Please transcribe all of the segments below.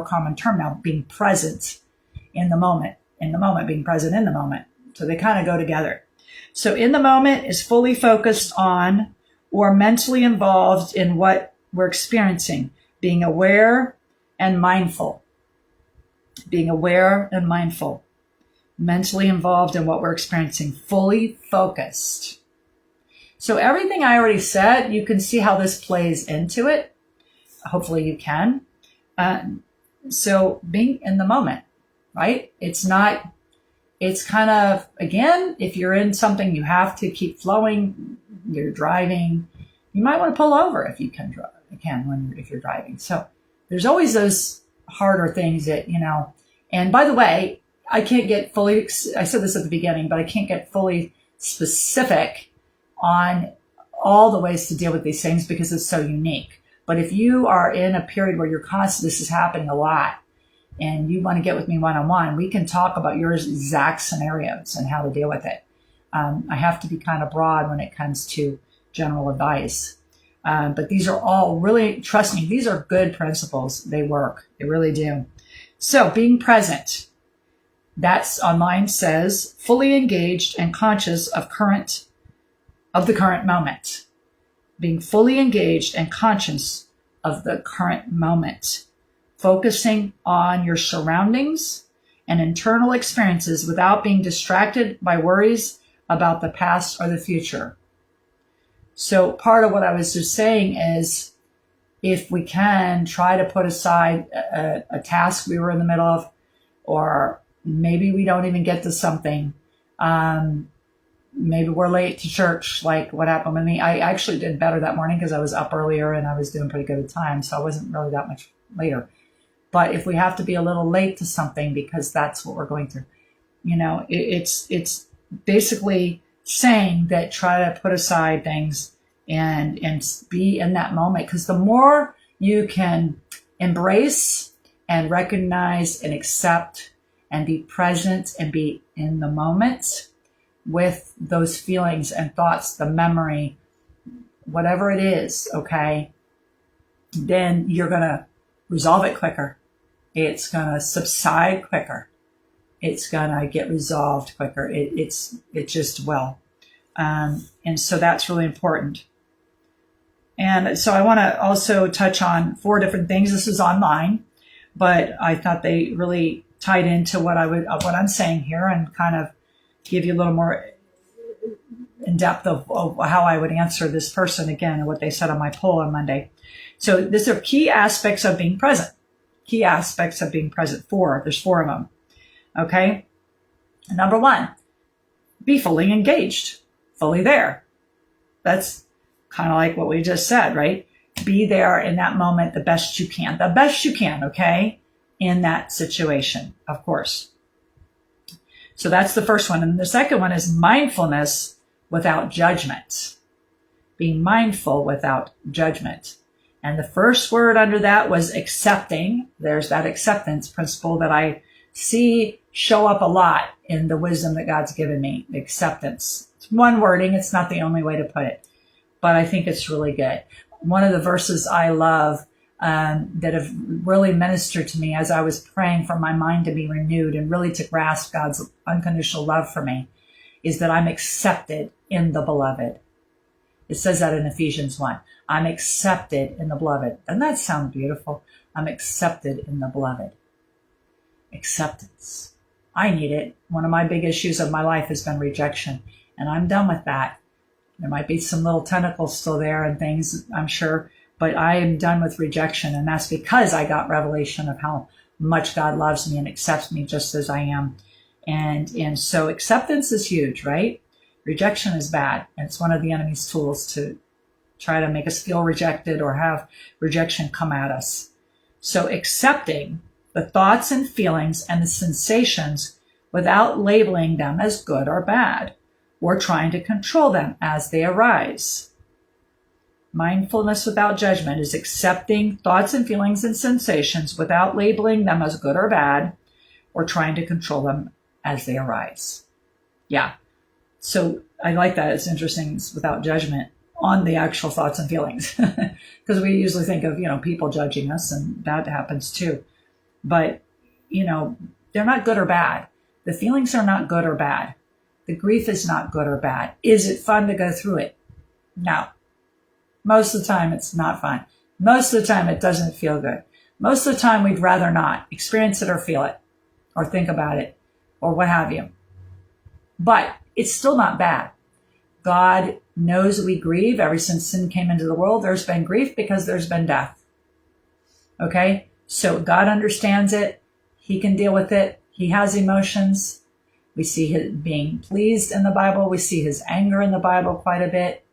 common term now, being present in the moment, being present in the moment. So they kind of go together. So in the moment is fully focused on or mentally involved in what we're experiencing, being aware and mindful, mentally involved in what we're experiencing, fully focused. So everything I already said, you can see how this plays into it. Hopefully you can. So being in the moment, right? It's kind of, again, if you're in something, you have to keep flowing. You're driving. You might want to pull over if you can drive. If you're driving. So there's always those harder things that, and by the way, I can't get fully, I said this at the beginning, but I can't get fully specific on all the ways to deal with these things because it's so unique. But if you are in a period where this is happening a lot and you want to get with me one-on-one, we can talk about your exact scenarios and how to deal with it. I have to be kind of broad when it comes to general advice. But these are all really, trust me, these are good principles. They work. They really do. So being present, that's online says fully engaged and conscious of the current moment. Being fully engaged and conscious of the current moment. Focusing on your surroundings and internal experiences without being distracted by worries about the past or the future. So part of what I was just saying is if we can try to put aside a task we were in the middle of, or maybe we don't even get to something. Maybe we're late to church, like what happened with me. I actually did better that morning because I was up earlier and I was doing pretty good at time. So I wasn't really that much later. But if we have to be a little late to something because that's what we're going through, it's basically saying that try to put aside things and be in that moment. Because the more you can embrace and recognize and accept and be present and be in the moment with those feelings and thoughts, the memory, whatever it is, okay, then you're going to resolve it quicker. It's going to subside quicker. It's going to get resolved quicker. It just will. And so that's really important. And so I want to also touch on 4 different things. This is online, but I thought they really tied into what I'm saying here and kind of give you a little more in depth of how I would answer this person again and what they said on my poll on Monday. So these are key aspects of being present. Key aspects of being present. 4. There's 4 of them. Okay. Number 1, be fully engaged, fully there. That's kind of like what we just said, right? Be there in that moment the best you can. The best you can, okay? In that situation, of course. So that's the first one. And the second one is mindfulness without judgment. Being mindful without judgment. And the first word under that was accepting. There's that acceptance principle that I see show up a lot in the wisdom that God's given me. Acceptance. It's one wording. It's not the only way to put it, but I think it's really good. One of the verses I love that have really ministered to me as I was praying for my mind to be renewed and really to grasp God's unconditional love for me is that I'm accepted in the beloved. It says that in Ephesians 1. I'm accepted in the beloved. Doesn't that sound beautiful? I'm accepted in the beloved. Acceptance. I need it. One of my big issues of my life has been rejection, and I'm done with that. There might be some little tentacles still there and things, I'm sure, but I am done with rejection, and that's because I got revelation of how much God loves me and accepts me just as I am. And so acceptance is huge, right? Rejection is bad, and it's one of the enemy's tools to try to make us feel rejected or have rejection come at us. So accepting the thoughts and feelings and the sensations without labeling them as good or bad, or trying to control them as they arise. Mindfulness without judgment is accepting thoughts and feelings and sensations without labeling them as good or bad, or trying to control them as they arise. Yeah. So I like that. It's interesting. It's without judgment on the actual thoughts and feelings, because we usually think of, people judging us, and that happens too. But, they're not good or bad. The feelings are not good or bad. The grief is not good or bad. Is it fun to go through it? No. Most of the time, it's not fun. Most of the time, it doesn't feel good. Most of the time, we'd rather not experience it or feel it or think about it or what have you. But it's still not bad. God knows that we grieve. Ever since sin came into the world, there's been grief because there's been death. Okay? So God understands it. He can deal with it. He has emotions. We see his being pleased in the Bible. We see his anger in the Bible quite a bit,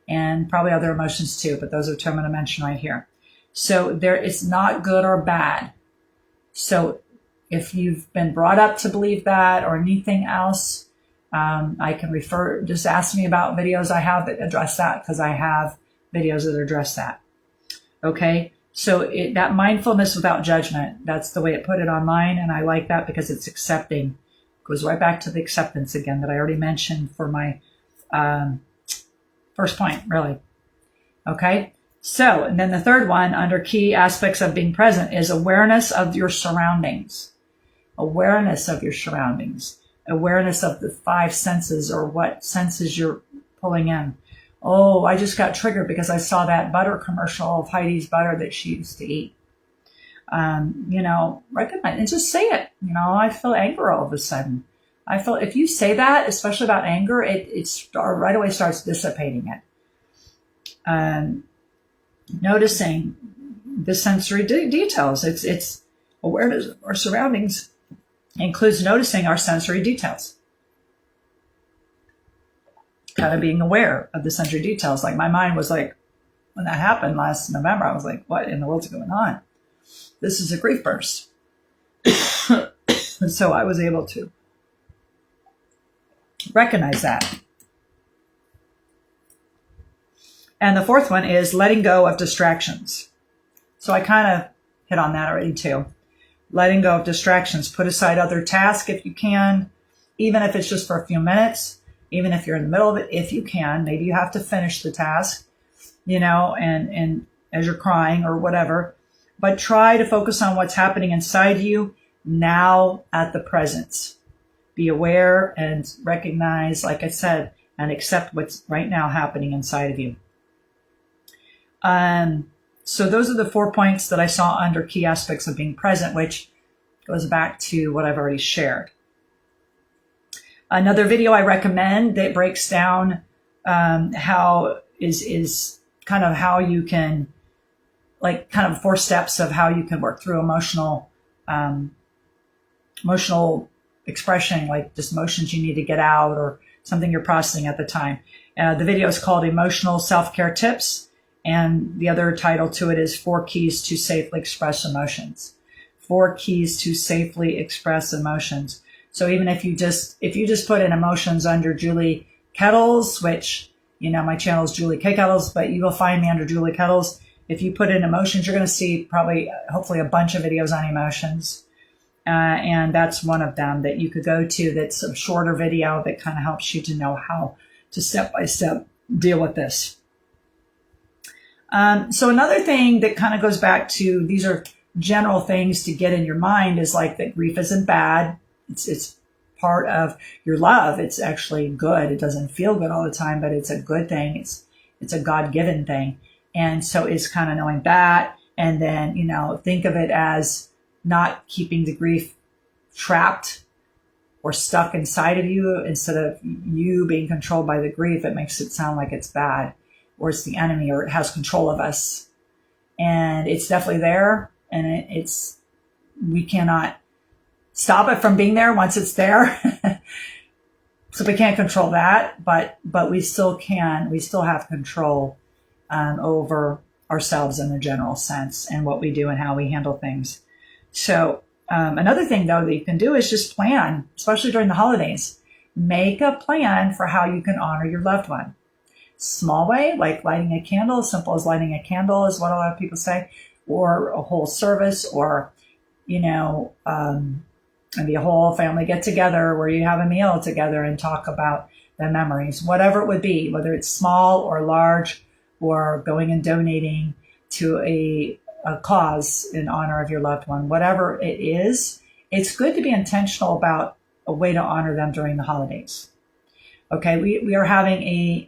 and probably other emotions too, but those are two I'm going to mention right here. So it's not good or bad. So if you've been brought up to believe that or anything else, I can just ask me about videos I have that address that, because I have videos that address that. Okay? So that mindfulness without judgment, that's the way it put it on mine, and I like that because it's accepting. It goes right back to the acceptance again that I already mentioned for my first point, really. Okay? So, and then the third one under key aspects of being present is awareness of your surroundings. Awareness of your surroundings. Awareness of the five senses, or what senses you're pulling in. Oh, I just got triggered because I saw that butter commercial of Heidi's butter that she used to eat. Recognize and just say it. I feel anger all of a sudden. I feel if you say that, especially about anger, it right away starts dissipating it. Noticing the sensory details. It's awareness of our surroundings includes noticing our sensory details. Kind of being aware of the sensory details. Like my mind was like, when that happened last November, I was like, what in the world's going on? This is a grief burst. And so I was able to recognize that. And the fourth one is letting go of distractions. So I kind of hit on that already too. Letting go of distractions. Put aside other tasks if you can, even if it's just for a few minutes, even if you're in the middle of it, if you can. Maybe you have to finish the task, and as you're crying or whatever. But try to focus on what's happening inside you now at the present. Be aware and recognize, like I said, and accept what's right now happening inside of you. So those are the 4 points that I saw under key aspects of being present, which goes back to what I've already shared. Another video I recommend that breaks down how is kind of how you can, like kind of 4 steps of how you can work through emotional expression, like just emotions you need to get out or something you're processing at the time. The video is called Emotional Self-Care Tips, and the other title to it is 4 Keys to Safely Express Emotions. 4 Keys to Safely Express Emotions. So even if you just put in emotions under Julie Kettles, which, my channel is Julie Kay Kettles, but you will find me under Julie Kettles. If you put in emotions, you're going to see hopefully a bunch of videos on emotions. And that's one of them that you could go to. That's a shorter video that kind of helps you to know how to step by step deal with this. So another thing that kind of goes back to, these are general things to get in your mind, is like that grief isn't bad. It's part of your love. It's actually good. It doesn't feel good all the time, but it's a good thing. It's a God-given thing. And so it's kind of knowing that. And then, think of it as not keeping the grief trapped or stuck inside of you. Instead of you being controlled by the grief, it makes it sound like it's bad or it's the enemy or it has control of us. And it's definitely there. And we cannot stop it from being there once it's there. So we can't control that, but we still can. We still have control over ourselves in a general sense and what we do and how we handle things. So another thing, though, that you can do is just plan, especially during the holidays. Make a plan for how you can honor your loved one. Small way, like lighting a candle, simple as lighting a candle is what a lot of people say, or a whole service, or, maybe a whole family get together where you have a meal together and talk about the memories, whatever it would be, whether it's small or large, or going and donating to a a cause in honor of your loved one, whatever it is, it's good to be intentional about a way to honor them during the holidays. Okay, we are having a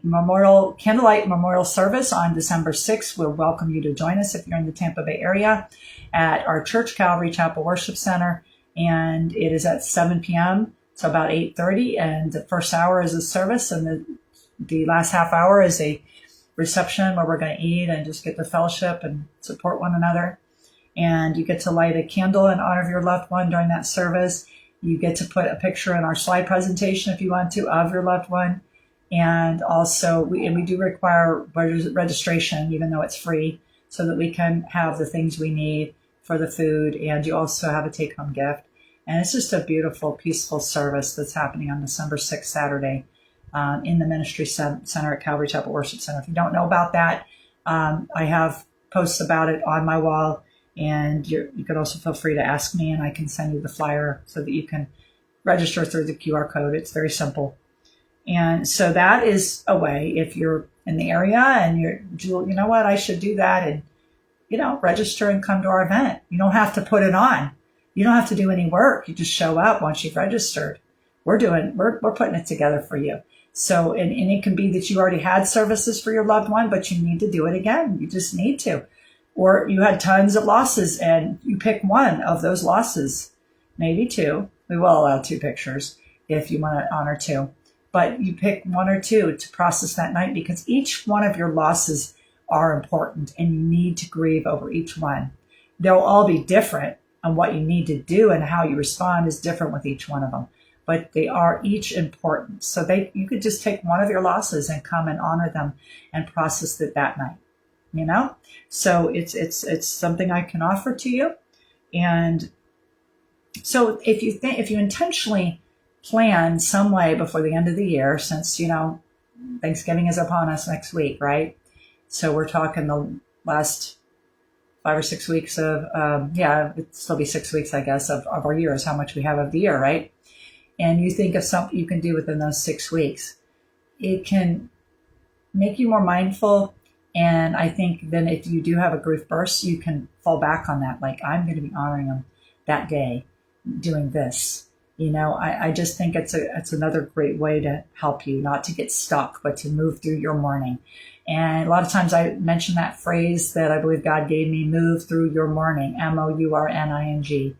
candlelight memorial service on December 6th. We'll welcome you to join us if you're in the Tampa Bay area at our church, Calvary Chapel Worship Center, and it is at 7 p.m. So about 8:30, and the first hour is a service, and the last half hour is a reception where we're going to eat and just get the fellowship and support one another. And you get to light a candle in honor of your loved one during that service. You get to put a picture in our slide presentation if you want to of your loved one. And also we do require registration, even though it's free, so that we can have the things we need for the food. And you also have a take-home gift. And it's just a beautiful, peaceful service that's happening on December 6th, Saturday, in the Ministry Center at Calvary Chapel Worship Center. If you don't know about that, I have posts about it on my wall. And you can also feel free to ask me, and I can send you the flyer so that you can register through the QR code. It's very simple. And so that is a way, if you're in the area and you're, you know what, I should do that, and, register and come to our event. You don't have to put it on. You don't have to do any work. You just show up once you've registered. We're putting it together for you. So, and it can be that you already had services for your loved one, but you need to do it again. You just need to. Or you had tons of losses and you pick one of those losses, maybe two. We will allow 2 pictures if you want to honor 2. But you pick 1 or 2 to process that night, because each one of your losses are important and you need to grieve over each one. They'll all be different, and what you need to do and how you respond is different with each one of them. But they are each important. So you could just take one of your losses and come and honor them and process it that night. So it's something I can offer to you. And so if you intentionally plan some way before the end of the year, since, Thanksgiving is upon us next week, right? So we're talking the last 5 or 6 weeks of, it'd still be 6 weeks, I guess, of our year is how much we have of the year, right? And you think of something you can do within those 6 weeks. It can make you more mindful. And I think then if you do have a grief burst, you can fall back on that. Like, I'm going to be honoring them that day doing this. I just think it's another great way to help you not to get stuck, but to move through your mourning. And a lot of times I mention that phrase that I believe God gave me, move through your mourning, mourning.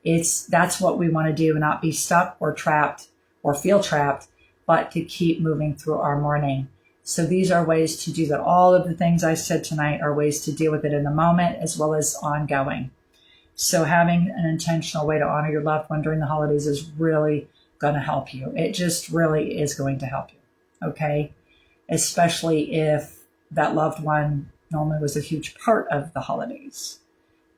That's what we want to do, not be stuck or trapped or feel trapped, but to keep moving through our mourning. So these are ways to do that. All of the things I said tonight are ways to deal with it in the moment as well as ongoing. So having an intentional way to honor your loved one during the holidays is really going to help you. It just really is going to help you. Okay. Especially if that loved one normally was a huge part of the holidays.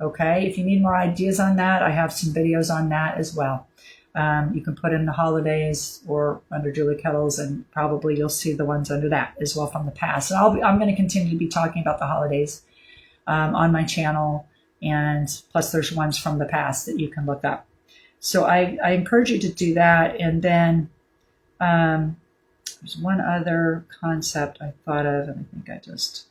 Okay. If you need more ideas on that, I have some videos on that as well. You can put in the holidays or under Julie Kettles, and probably you'll see the ones under that as well from the past. And I'm going to continue to be talking about the holidays on my channel, and plus there's ones from the past that you can look up. So I encourage you to do that. And then there's one other concept I thought of, and I think I just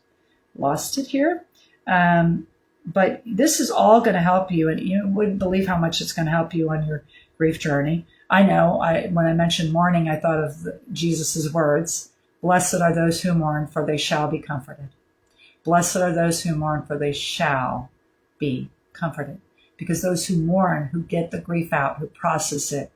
lost it here. But this is all going to help you, and you wouldn't believe how much it's going to help you on your grief journey. I know when I mentioned mourning, I thought of Jesus's words, blessed are those who mourn, for they shall be comforted. Blessed are those who mourn, for they shall be comforted. Because those who mourn, who get the grief out, who process it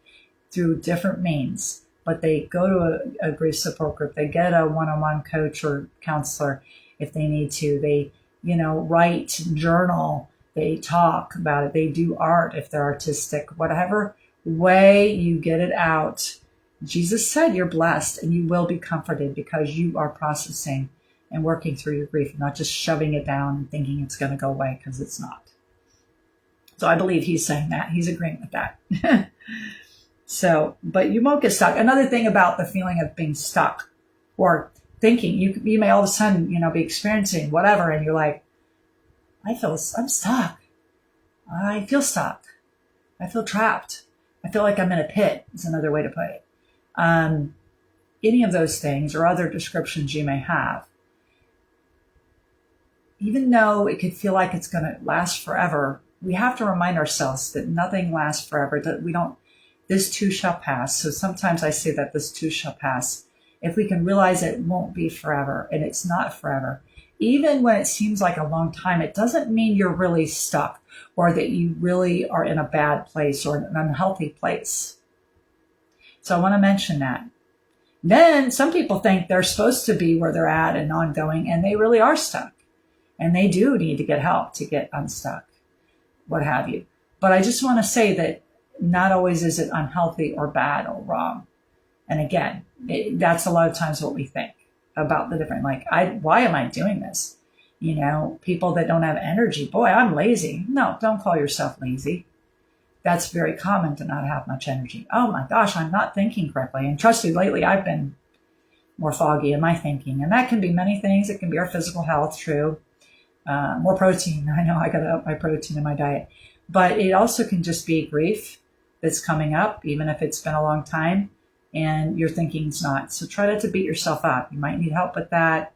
through different means, but they go to a grief support group, they get a one-on-one coach or counselor if they need to, they write, journal, they talk about it, they do art if they're artistic, whatever way you get it out. Jesus said you're blessed and you will be comforted because you are processing and working through your grief, not just shoving it down and thinking it's going to go away, because it's not. So I believe he's saying that. He's agreeing with that. So, but you won't get stuck. Another thing about the feeling of being stuck or thinking, you may all of a sudden, be experiencing whatever, and you're like, I'm stuck. I feel stuck. I feel trapped. I feel like I'm in a pit, is another way to put it. Any of those things or other descriptions you may have, even though it could feel like it's going to last forever, we have to remind ourselves that nothing lasts forever, that we don't, this too shall pass. So sometimes I say that this too shall pass. If we can realize it won't be forever, and it's not forever, even when it seems like a long time, it doesn't mean you're really stuck or that you really are in a bad place or an unhealthy place. So I want to mention that. Then some people think they're supposed to be where they're at and ongoing, and they really are stuck. And they do need to get help to get unstuck, what have you. But I just want to say that not always is it unhealthy or bad or wrong. And again, that's a lot of times what we think about the different, like, why am I doing this? You know, people that don't have energy, boy, I'm lazy. No, don't call yourself lazy. That's very common to not have much energy. Oh my gosh, I'm not thinking correctly. And trust me, lately I've been more foggy in my thinking. And that can be many things. It can be our physical health, true. More protein. I know I got to up my protein in my diet. But it also can just be grief that's coming up, even if it's been a long time and your thinking's not. So try not to beat yourself up. You might need help with that.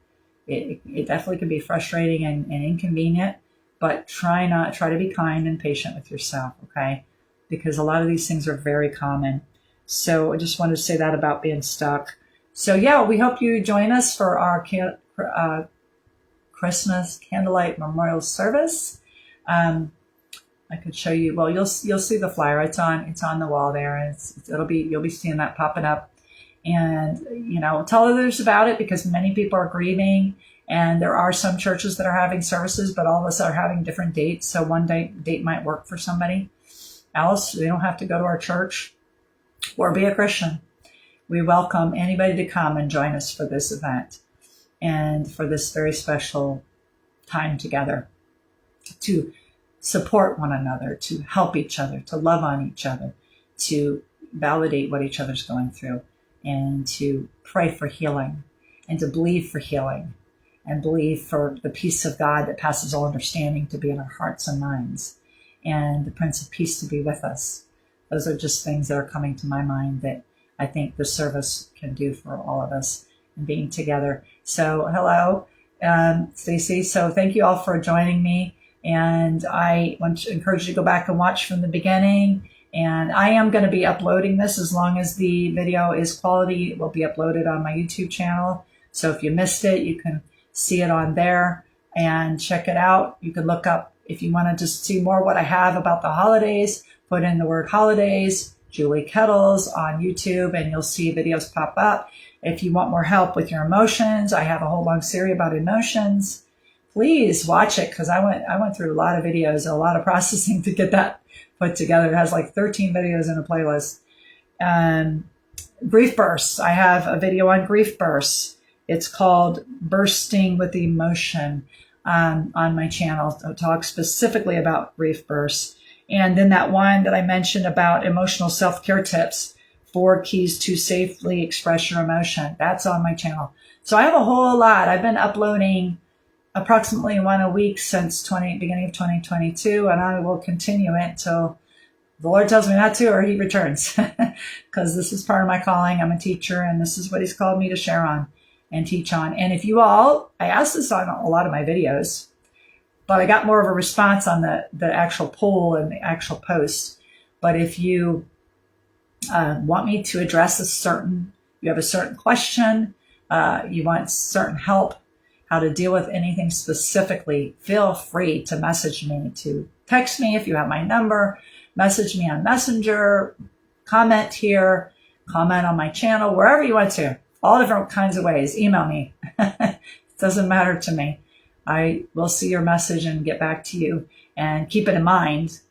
It definitely can be frustrating and inconvenient, but try to be kind and patient with yourself, okay? Because a lot of these things are very common. So I just wanted to say that about being stuck. So yeah, we hope you join us for our Christmas candlelight memorial service. I could show you. Well, you'll see the flyer. It's on the wall there, and you'll be seeing that popping up. And tell others about it, because many people are grieving, and there are some churches that are having services, but all of us are having different dates. So one date might work for somebody else. They don't have to go to our church or be a Christian. We welcome anybody to come and join us for this event and for this very special time together to support one another, to help each other, to love on each other, to validate what each other's going through, and to pray for healing, and to believe for healing, and believe for the peace of God that passes all understanding to be in our hearts and minds, and the Prince of Peace to be with us. Those are just things that are coming to my mind that I think the service can do for all of us and being together. So hello, Stacy. So thank you all for joining me. And I want to encourage you to go back and watch from the beginning. And I am going to be uploading this as long as the video is quality. It will be uploaded on my YouTube channel. So if you missed it, you can see it on there and check it out. You can look up, if you want to just see more what I have about the holidays, put in the word holidays, Julie Kettles on YouTube, and you'll see videos pop up. If you want more help with your emotions, I have a whole long series about emotions. Please watch it, because I went through a lot of videos, a lot of processing to get that put together. It has like 13 videos in a playlist. Grief bursts. I have a video on grief bursts. It's called Bursting with Emotion on my channel. I'll talk specifically about grief bursts. And then that one that I mentioned about emotional self-care tips, 4 keys to safely express your emotion. That's on my channel. So I have a whole lot. I've been uploading approximately one a week since beginning of 2022, and I will continue it until the Lord tells me not to, or he returns, because this is part of my calling. I'm a teacher, and this is what he's called me to share on and teach on. And if you all, I asked this on a lot of my videos, but I got more of a response on the actual poll and the actual post. But if you want me to address you have a certain question, you want certain help, how to deal with anything specifically, feel free to message me, to text me if you have my number, message me on Messenger, comment here, comment on my channel, wherever you want to, all different kinds of ways. Email me. It doesn't matter to me. I will see your message and get back to you, and keep it in mind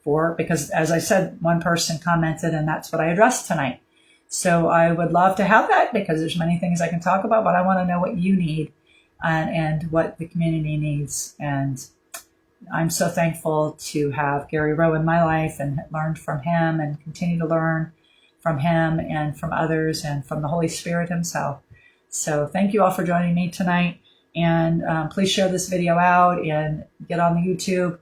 because as I said, one person commented, and that's what I addressed tonight. So I would love to have that, because there's many things I can talk about, but I want to know what you need and what the community needs. And I'm so thankful to have Gary Rowe in my life and learned from him and continue to learn from him and from others and from the Holy Spirit himself. So thank you all for joining me tonight. And please share this video out and get on the YouTube.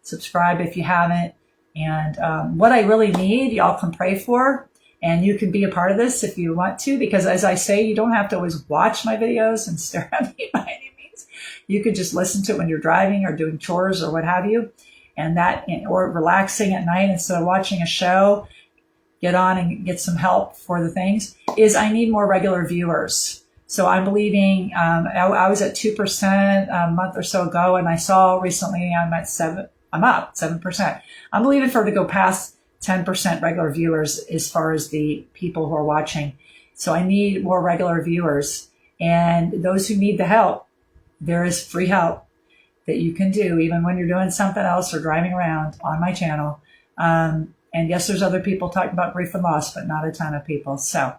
Subscribe if you haven't. And what I really need, y'all can pray for. And you can be a part of this if you want to, because as I say, you don't have to always watch my videos and stare at me by any means. You could just listen to it when you're driving or doing chores or what have you, and that, or relaxing at night instead of watching a show, get on and get some help for the things, is I need more regular viewers. So I'm believing, I was at 2% a month or so ago, and I saw recently I'm up 7%. I'm believing for it to go past 10% regular viewers as far as the people who are watching. So I need more regular viewers, and those who need the help, there is free help that you can do even when you're doing something else or driving around on my channel. And yes, there's other people talking about grief and loss, but not a ton of people. So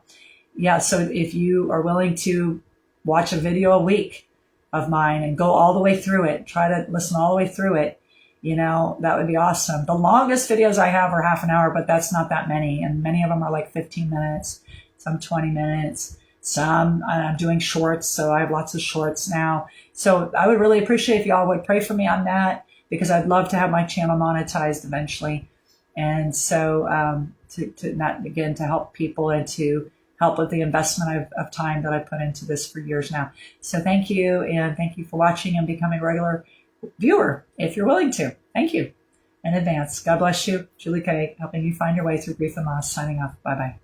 yeah, so if you are willing to watch a video a week of mine and go all the way through it, try to listen all the way through it, that would be awesome. The longest videos I have are half an hour, but that's not that many. And many of them are like 15 minutes, some 20 minutes, some I'm doing shorts. So I have lots of shorts now. So I would really appreciate if y'all would pray for me on that, because I'd love to have my channel monetized eventually. And so to not, again, to help people and to help with the investment of time that I put into this for years now. So thank you, and thank you for watching and becoming a regular viewer if you're willing to. Thank you in advance. God bless you. Julie Kay, helping you find your way through grief and loss. Signing off. Bye-bye.